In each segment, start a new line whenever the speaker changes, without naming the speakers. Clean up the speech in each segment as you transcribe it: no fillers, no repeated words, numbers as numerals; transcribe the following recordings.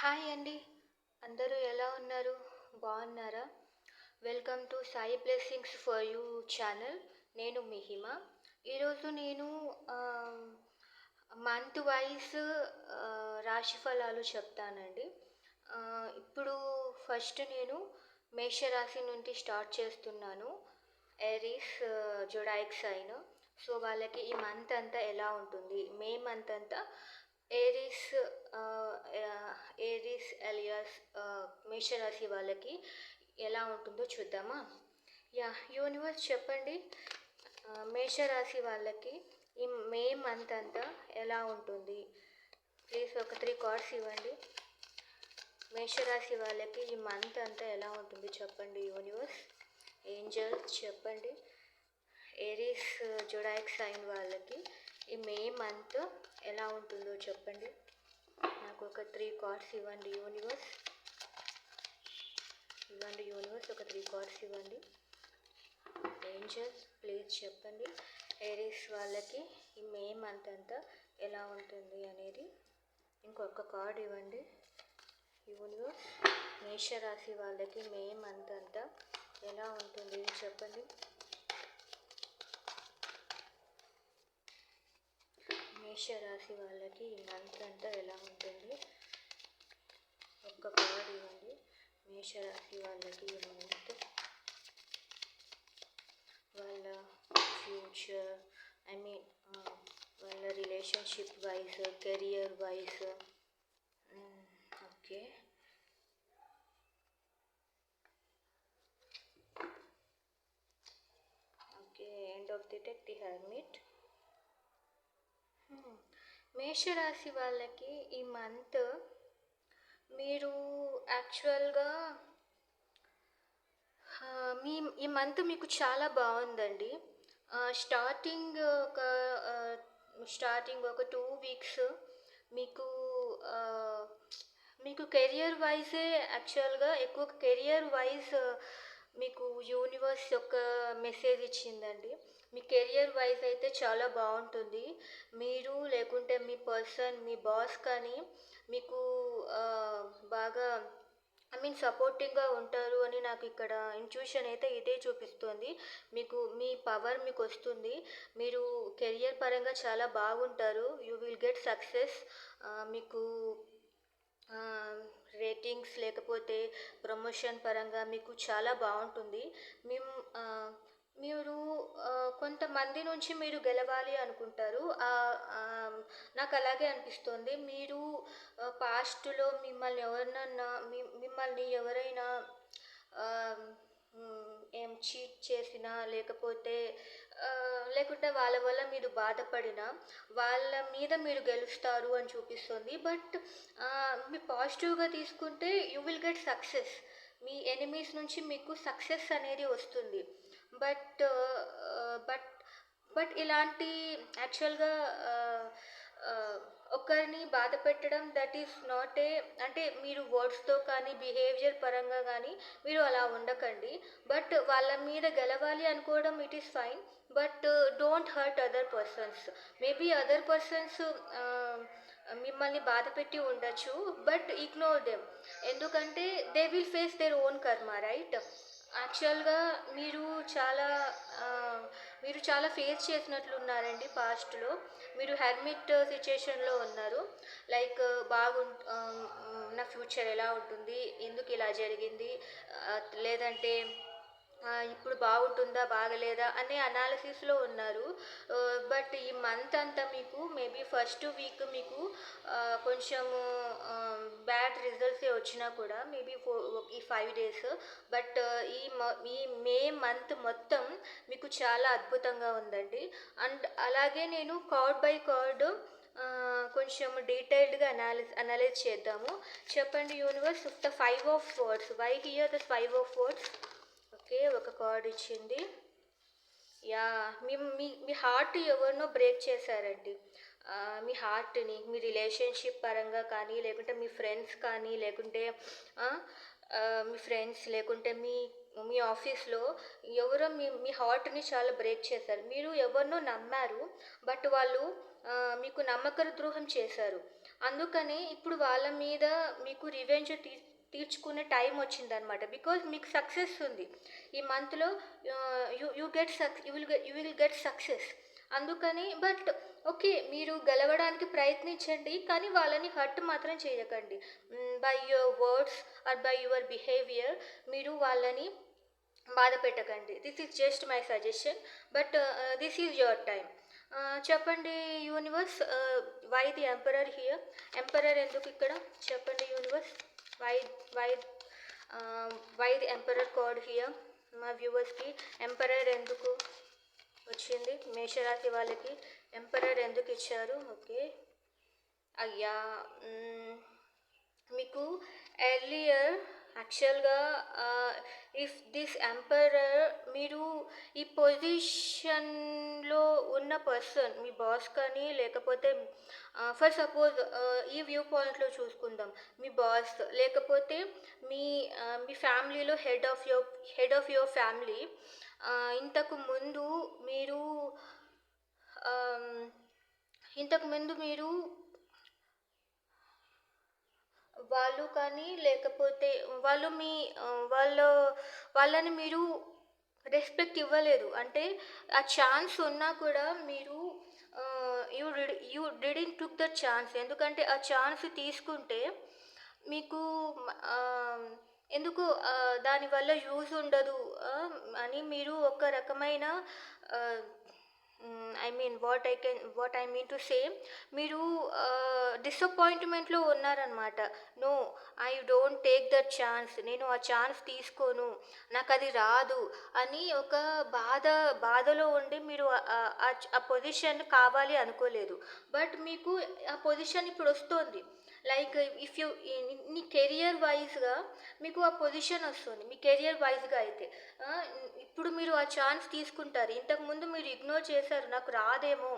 Hi అండి. అందరూ ఎలా ఉన్నారు? బాగున్నారా? Welcome to Sai blessings for you channel. నేను మీ హిమ. ఈరోజు నేను మంత్ వైస్ రాశి ఫలాలు చెప్తానండి. ఇప్పుడు ఫస్ట్ నేను మేషరాశి నుండి స్టార్ట్ చేస్తున్నాను. Aries zodiac sign. సో వాళ్ళకి ఈ మంత్ అంతా ఎలా ఉంటుంది? మే మంత్ అంతా ఏరీస్ ఏరీస్ ఎలియాస్ మేషరాశి వాళ్ళకి ఎలా ఉంటుందో చూద్దామా? యూనివర్స్ చెప్పండి. మేషరాశి వాళ్ళకి ఈ మే మంత్ అంతా ఎలా ఉంటుంది? ప్లీజ్ ఒక 3 కార్డ్స్ ఇవ్వండి. మేషరాశి వాళ్ళకి ఈ మంత్ అంతా ఎలా ఉంటుంది చెప్పండి యూనివర్స్. ఏంజల్స్ చెప్పండి. ఏరీస్ జొడాయిక్ సైన్ వాళ్ళకి ఈ మే మంత్ ఎలా ఉంటుందో చెప్పండి. నాకు ఒక 3 కార్డ్స్ ఇవ్వండి యూనివర్స్. ఒక 3 కార్డ్స్ ఇవ్వండి. ఏంజల్స్ ప్లీజ్ చెప్పండి. ఏరీస్ వాళ్ళకి ఈ మే మంత్ అంతా ఎలా ఉంటుంది అనేది. ఇంకొక కార్డ్ ఇవ్వండి యూనివర్స్. మేషరాశి వాళ్ళకి మే మంత్ అంతా ఎలా ఉంటుంది చెప్పండి. మేషరాశి వాళ్ళకి ఈ మంత్ అంతా ఎలా ఉంటుంది. ఒక్క కార్డ్ ఇవ్వండి. మేషరాశి వాళ్ళకి ఈ మంత్ వాళ్ళ ఫ్యూచర్ వాళ్ళ relationship wise, career wise. Okay, end of the deck the hermit. మేషరాశి వాళ్ళకి ఈ మంత్ మీరు యాక్చువల్గా ఈ మంత్ మీకు చాలా బాగుందండి. స్టార్టింగ్ ఒక 2 వీక్స్ మీకు మీకు కెరియర్ వైజే యాక్చువల్గా ఎక్కువ కెరియర్ వైజ్ మీకు యూనివర్స్ యొక్క మెసేజ్ ఇచ్చిందండి. మీ కెరియర్ వైజ్ అయితే చాలా బాగుంటుంది. మీరు లేకుంటే మీ పర్సన్, మీ బాస్ కానీ మీకు బాగా సపోర్టింగ్గా ఉంటారు అని నాకు ఇక్కడ ఇంట్యూషన్ అయితే ఇదే చూపిస్తుంది. మీకు మీ పవర్ మీకు వస్తుంది. మీరు కెరియర్ పరంగా చాలా బాగుంటారు. You will get success. మీకు రేటింగ్స్ లేకపోతే ప్రమోషన్ పరంగా మీకు చాలా బాగుంటుంది. మీరు కొంతమంది నుంచి మీరు గెలవాలి అనుకుంటారు. నాకు అలాగే అనిపిస్తుంది. మీరు పాస్ట్లో మిమ్మల్ని ఎవరైనా ఏం చీట్ చేసినా లేకుంటే వాళ్ళ వల్ల మీరు బాధపడినా వాళ్ళ మీద మీరు గెలుస్తారు అని చూపిస్తుంది. బట్ మీరు పాజిటివ్గా తీసుకుంటే you will get success. Me enemies నుంచి మీకు సక్సెస్ అనేది వస్తుంది. బట్ బట్ బట్ ఇలాంటి యాక్చువల్గా ఒకరిని బాధ పెట్టడం దట్ ఈస్ నాట్ అంటే మీరు వర్డ్స్తో కానీ బిహేవియర్ పరంగా కానీ మీరు అలా ఉండకండి. బట్ వాళ్ళ మీద గెలవాలి అనుకోవడం it is fine. But don't hurt other persons. Maybe other persons మిమ్మల్ని బాధ పెట్టి ఉండొచ్చు. But ignore them. ఎందుకంటే they will face their own karma, right? యాక్చువల్గా మీరు చాలా ఫేస్ చేసినట్లున్నారండి పాస్ట్లో. మీరు హెర్మిట్ సిచ్యుయేషన్లో ఉన్నారు. లైక్ నా ఫ్యూచర్ ఎలా ఉంటుంది, ఎందుకు ఇలా జరిగింది, లేదంటే ఇప్పుడు బాగుంటుందా బాగలేదా అనే అనాలిసిస్లో ఉన్నారు. బట్ ఈ మంత్ అంతా మీకు మేబీ ఫస్ట్ వీక్ మీకు కొంచెము బ్యాడ్ రిజల్ట్సే వచ్చినా కూడా మేబీ ఈ 5 days. బట్ ఈ మే మంత్ మొత్తం మీకు చాలా అద్భుతంగా ఉందండి. అండ్ అలాగే నేను కార్డ్ బై కార్డ్ కొంచెం డీటెయిల్డ్గా అనలైజ్ చేద్దాము. చెప్పండి universe. The 5 of Swords. Why here the 5 of Swords? Okay, ఒక కార్డ్ ఇచ్చింది. మీ హార్ట్ ఎవరినో బ్రేక్ చేశారండి. మీ హార్ట్ని మీ రిలేషన్షిప్ పరంగా కానీ లేకుంటే మీ ఫ్రెండ్స్ కానీ లేకుంటే మీ ఆఫీస్లో ఎవరో మీ హార్ట్ని చాలా బ్రేక్ చేశారు. మీరు ఎవరినో నమ్మారు. బట్ వాళ్ళు మీకు నమ్మక ద్రోహం చేశారు. అందుకని ఇప్పుడు వాళ్ళ మీద మీకు రివెంజ్ తీర్చుకునే టైం వచ్చిందనమాట. బికాజ్ మీకు సక్సెస్ ఉంది ఈ మంత్లో. You will get success. అందుకని బట్ ఓకే, మీరు గెలవడానికి ప్రయత్నించండి, కానీ వాళ్ళని హర్ట్ మాత్రం చేయకండి. By your words or by your behaviour మీరు వాళ్ళని బాధ పెట్టకండి. This is just my suggestion, but this is your time. చెప్పండి universe, why the emperor here? Emperor ఎందుకు ఇక్కడ చెప్పండి universe? Why why why the emperor card here? మా వ్యూవర్స్కి ఎంపరర్ ఎందుకు వచ్చింది? మేషరాశి వాళ్ళకి ఎంపరర్ ఎందుకు ఇచ్చారు? ఓకే అయ్యా, మీకు ఎర్లియర్ యాక్చువల్గా ఇఫ్ దిస్ ఎంపరర్, మీరు ఈ పొజిషన్లో ఉన్న పర్సన్ మీ బాస్ కానీ, లేకపోతే ఫర్ సపోజ్ ఈ వ్యూ పాయింట్లో చూసుకుందాం, మీ బాస్ లేకపోతే మీ మీ ఫ్యామిలీలో హెడ్ ఆఫ్ యువర్ ఫ్యామిలీ. ఇంతకు ముందు మీరు వాళ్ళు కానీ, లేకపోతే వాళ్ళు మీ వాళ్ళని మీరు రెస్పెక్ట్ ఇవ్వలేదు. అంటే ఆ ఛాన్స్ ఉన్నా కూడా మీరు you didn't took the chance. ఎందుకంటే ఆ ఛాన్స్ తీసుకుంటే మీకు ఎందుకు దానివల్ల యూజ్ ఉండదు అని మీరు ఒక రకమైన what I mean to say, మీరు డిసప్పాయింట్మెంట్లో ఉన్నారనమాట. No, I don't take that chance, నేను ఆ ఛాన్స్ తీసుకోను, నాకు అది రాదు అని ఒక బాధలో ఉండి మీరు ఆ పొజిషన్ కావాలి అనుకోలేదు. బట్ మీకు ఆ పొజిషన్ ఇప్పుడు వస్తుంది. లైక్ ఇఫ్ యూ నీ కెరియర్ వైజ్గా మీకు ఆ పొజిషన్ వస్తుంది, మీ కెరియర్ వైజ్గా అయితే ఇప్పుడు మీరు ఆ ఛాన్స్ తీసుకుంటారు. ఇంతకుముందు మీరు ఇగ్నోర్ చేశారు, నాకు రాదేమో,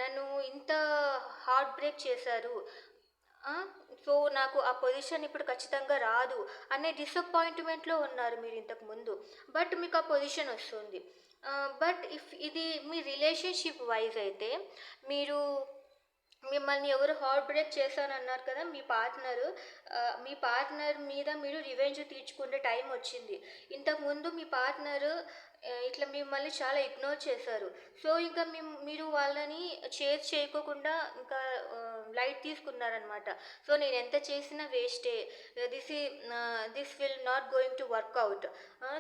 నన్ను ఇంత హార్ట్ బ్రేక్ చేశారు, సో నాకు ఆ పొజిషన్ ఇప్పుడు ఖచ్చితంగా రాదు అనే డిసప్పాయింట్మెంట్లో ఉన్నారు మీరు ఇంతకుముందు. బట్ మీకు ఆ పొజిషన్ వస్తుంది. బట్ ఇఫ్ ఇది మీ రిలేషన్షిప్ వైజ్ అయితే, మిమ్మల్ని ఎవరు హార్ట్ బ్రేక్ చేశానన్నారు కదా, మీ పార్ట్నర్ మీద మీరు రివెంజ్ తీర్చుకునే టైం వచ్చింది. ఇంతకుముందు మీ పార్ట్నర్ ఇట్లా మిమ్మల్ని చాలా ఇగ్నోర్ చేశారు. సో ఇంకా మీరు వాళ్ళని చేజ్ చేయకోకుండా ఇంకా లైట్ తీసుకున్నారనమాట. సో నేను ఎంత చేసినా వేస్టే, this will not going to work out,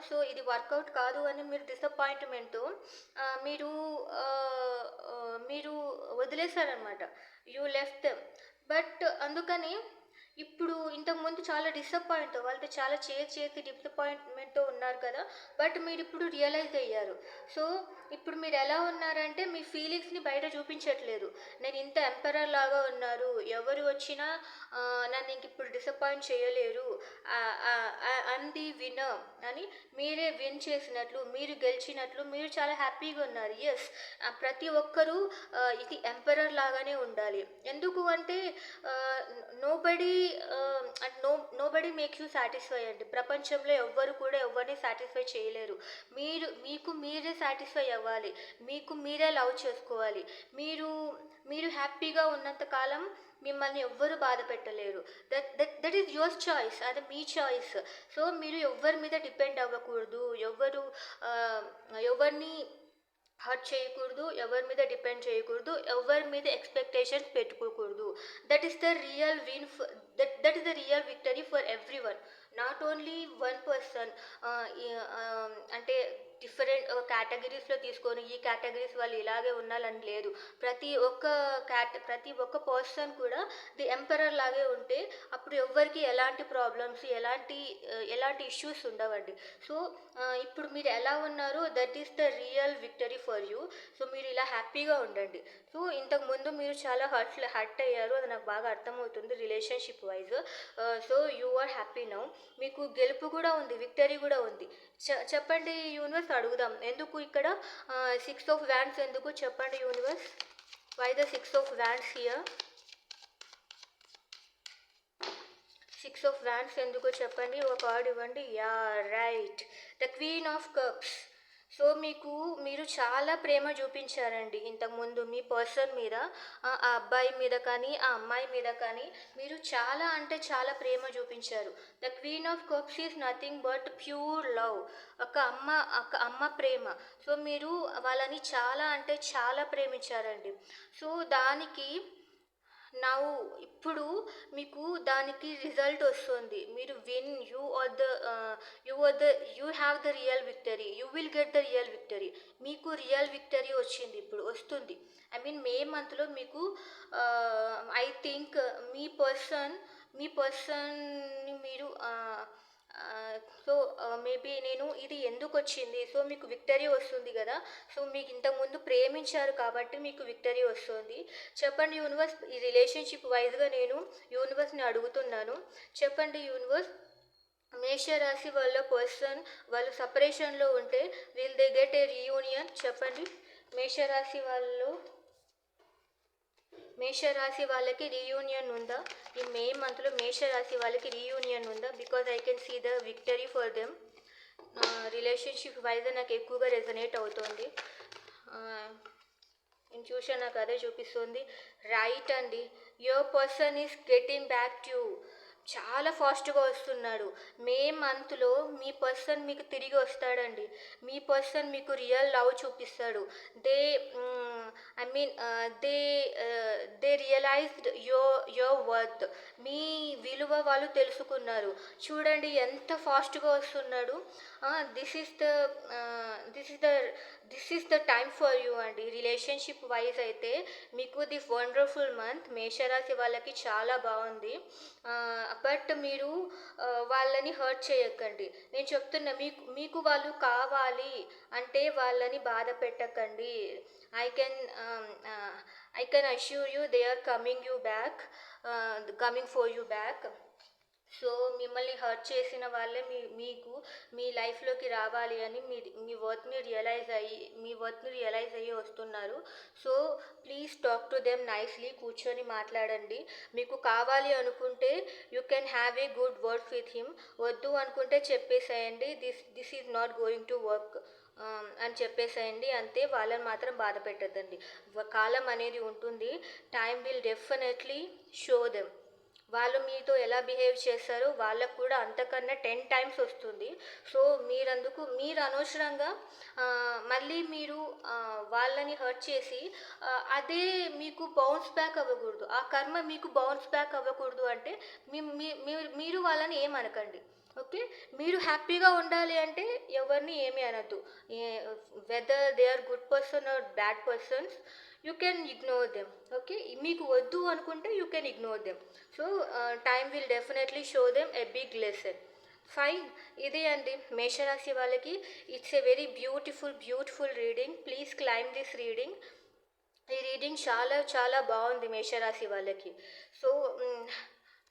so ఇది వర్కౌట్ కాదు అని మీరు డిసప్పాయింట్మెంట్తో మీరు వదిలేశారనమాట. You left them. బట్ అందుకని ఇప్పుడు ఇంతకుముందు చాలా వాళ్ళతో చాలా చేసి డిసప్పాయింట్మెంట్తో ఉన్నారు కదా, బట్ మీరు ఇప్పుడు రియలైజ్ అయ్యారు. సో ఇప్పుడు మీరు ఎలా ఉన్నారంటే మీ ఫీలింగ్స్ని బయట చూపించట్లేదు. నేను ఇంత ఎంపరర్ లాగా ఉన్నారు, ఎవరు వచ్చినా నన్ను ఇంక ఇప్పుడు డిసప్పాయింట్ చేయలేరు, అంది విన్నర్ అని మీరే విన్ చేసినట్లు, మీరు గెలిచినట్లు మీరు చాలా హ్యాపీగా ఉన్నారు. ఎస్, ప్రతి ఒక్కరూ ఇది ఎంపరర్ లాగానే ఉండాలి. ఎందుకు అంటే నోబడీ మేక్స్ యూ సాటిస్ఫై అండి. ప్రపంచంలో ఎవ్వరు కూడా ఎవరిని సాటిస్ఫై చేయలేరు. మీకు మీరే సాటిస్ఫై అవ్వాలి, మీకు మీరే లవ్ చేసుకోవాలి. మీరు హ్యాపీగా ఉన్నంతకాలం మిమ్మల్ని ఎవ్వరు బాధ పెట్టలేరు. దట్ ఈస్ యువర్ చాయిస్, అది మీ చాయిస్. సో మీరు ఎవరి మీద డిపెండ్ అవ్వకూడదు, ఎవరిని హర్ట్ చేయకూడదు, ఎవరి మీద డిపెండ్ చేయకూడదు, ఎవరి మీద ఎక్స్పెక్టేషన్స్ పెట్టుకోకూడదు. That is the real win, that is the real victory for every one, not only one person. అంటే డిఫరెంట్ కేటగిరీస్లో తీసుకొని ఈ కేటగిరీస్ వాళ్ళు ఇలాగే ఉండాలని లేదు. ప్రతి ఒక్క పర్సన్ కూడా ది ఎంపరర్ లాగే ఉంటే అప్పుడు ఎవ్వరికి ఎలాంటి ప్రాబ్లమ్స్, ఎలాంటి ఇష్యూస్ ఉండవండి. సో ఇప్పుడు మీరు ఎలా ఉన్నారో that is the real victory for you. So మీరు ఇలా హ్యాపీగా ఉండండి. సో ఇంతకుముందు మీరు చాలా హర్ట్ అయ్యారు, అది నాకు బాగా అర్థమవుతుంది relationship wise. So you are happy now. మీకు గెలుపు కూడా ఉంది, విక్టరీ కూడా ఉంది. చెప్పండి యూనివర్స్, అడుగుదాం ఎందుకు ఇక్కడ 6 of Wands ఎందుకు చెప్పండి universe? Why the 6 of Wands here? 6 of Wands ఎందుకు చెప్పండి, ఒక కార్డ్ ఇవ్వండి. Yeah right, the queen of cups. So మీరు చాలా ప్రేమ చూపించారండి ఇంతకుముందు మీ పర్సన్ మీద. ఆ అబ్బాయి మీద కానీ, ఆ అమ్మాయి మీద కానీ మీరు చాలా అంటే చాలా ప్రేమ చూపించారు. The queen of cups is nothing but pure love. ఒక అమ్మ ప్రేమ. సో మీరు వాళ్ళని చాలా అంటే చాలా ప్రేమించారండి. సో దానికి నౌ ఇప్పుడు మీకు దానికి రిజల్ట్ వస్తుంది. మీరు win you are the you are the you have the real victory. You will get the real victory. మీకు రియల్ విక్టరీ వచ్చింది, ఇప్పుడు వస్తుంది. ఐ మీన్ మే మంత్లో మీకు ఐ థింక్ మీ పర్సన్ని మీరు సో మేబీ నేను ఇది ఎందుకు వచ్చింది, సో మీకు విక్టరీ వస్తుంది కదా. సో మీకు ఇంతకుముందు ప్రేమించారు కాబట్టి మీకు విక్టరీ వస్తుంది. చెప్పండి యూనివర్స్, ఈ రిలేషన్షిప్ వైజ్గా నేను యూనివర్స్ని అడుగుతున్నాను. చెప్పండి యూనివర్స్, మేషరాశి వాళ్ళ పర్సన్ వాళ్ళు సపరేషన్లో ఉంటే will they get a reunion? చెప్పండి. మేషరాశి వాళ్ళు మేషరాశి వాళ్ళకి రీయూనియన్ ఉందా? ఈ మే మంత్లో మేషరాశి వాళ్ళకి రీయూనియన్ ఉందా? Because I can see the victory for them. Relationship wise నాకు ఎక్కువగా రెజనేట్ అవుతుంది. ఇంట్యూషన్ నాకు అదే చూపిస్తుంది. రైట్ అండి. Your person is getting back to you. చాలా ఫాస్ట్గా వస్తున్నాడు. మే మంత్లో మీ పర్సన్ మీకు తిరిగి వస్తాడండి. మీ పర్సన్ మీకు రియల్ లవ్ చూపిస్తాడు. They I mean they they realised your worth. మీ విలువ వాళ్ళు తెలుసుకున్నారు. చూడండి ఎంత ఫాస్ట్గా వస్తున్నాడు. This is the this is the this is the time for you అండి. రిలేషన్షిప్ వైజ్ అయితే మీకు ది వండర్ఫుల్ మంత్. మేషరాశి వాళ్ళకి చాలా బాగుంది. బట్ మీరు వాళ్ళని హర్ట్ చేయకండి. నేను చెప్తున్నా, మీకు వాళ్ళు కావాలి అంటే వాళ్ళని బాధ పెట్టకండి. I can I can assure you they are coming for you back. So మిమ్మల్ని హర్ట్ చేసిన వాళ్ళే మీకు మీ లైఫ్లోకి రావాలి అని మీ వర్త్ని రియలైజ్ అయ్యి వస్తున్నారు. So please talk to them nicely. కూర్చొని మాట్లాడండి. మీకు కావాలి అనుకుంటే you can have a good word with him. వద్దు అనుకుంటే చెప్పేసేయండి, this is not going to work అని చెప్పేసేయండి. అంతే. వాళ్ళని మాత్రం బాధ పెట్టద్దండి. కాలం అనేది ఉంటుంది. Time will definitely show them. వాళ్ళు మీతో ఎలా బిహేవ్ చేస్తారో వాళ్ళకు కూడా అంతకన్నా 10 టైమ్స్ వస్తుంది. సో మీరు అనవసరంగా మళ్ళీ మీరు వాళ్ళని హర్ట్ చేసి అదే మీకు బౌన్స్ బ్యాక్ అవ్వకూడదు. ఆ కర్మ మీకు బౌన్స్ బ్యాక్ అవ్వకూడదు అంటే మీరు వాళ్ళని ఏమనకండి. ఓకే. మీరు హ్యాపీగా ఉండాలి అంటే ఎవరిని ఏమీ అనద్దు. Whether they are good person or bad persons, you can ignore them. Okay. మీకు వద్దు అనుకుంటే you can ignore them. So time will definitely show them a big lesson. Fine. ఇదే అండి మేషరాశి వాళ్ళకి. It's a very beautiful reading. Please claim this reading. ఈ reading చాలా చాలా బాగుంది మేషరాశి వాళ్ళకి. సో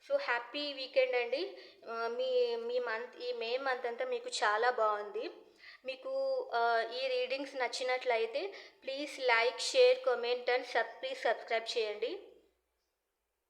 సో హ్యాపీ వీకెండ్ అండి. ఈ మే మంత్ అంతా మీకు చాలా బాగుంది. మీకు ఈ రీడింగ్స్ నచ్చినట్లయితే please like, share, comment and please subscribe చేయండి.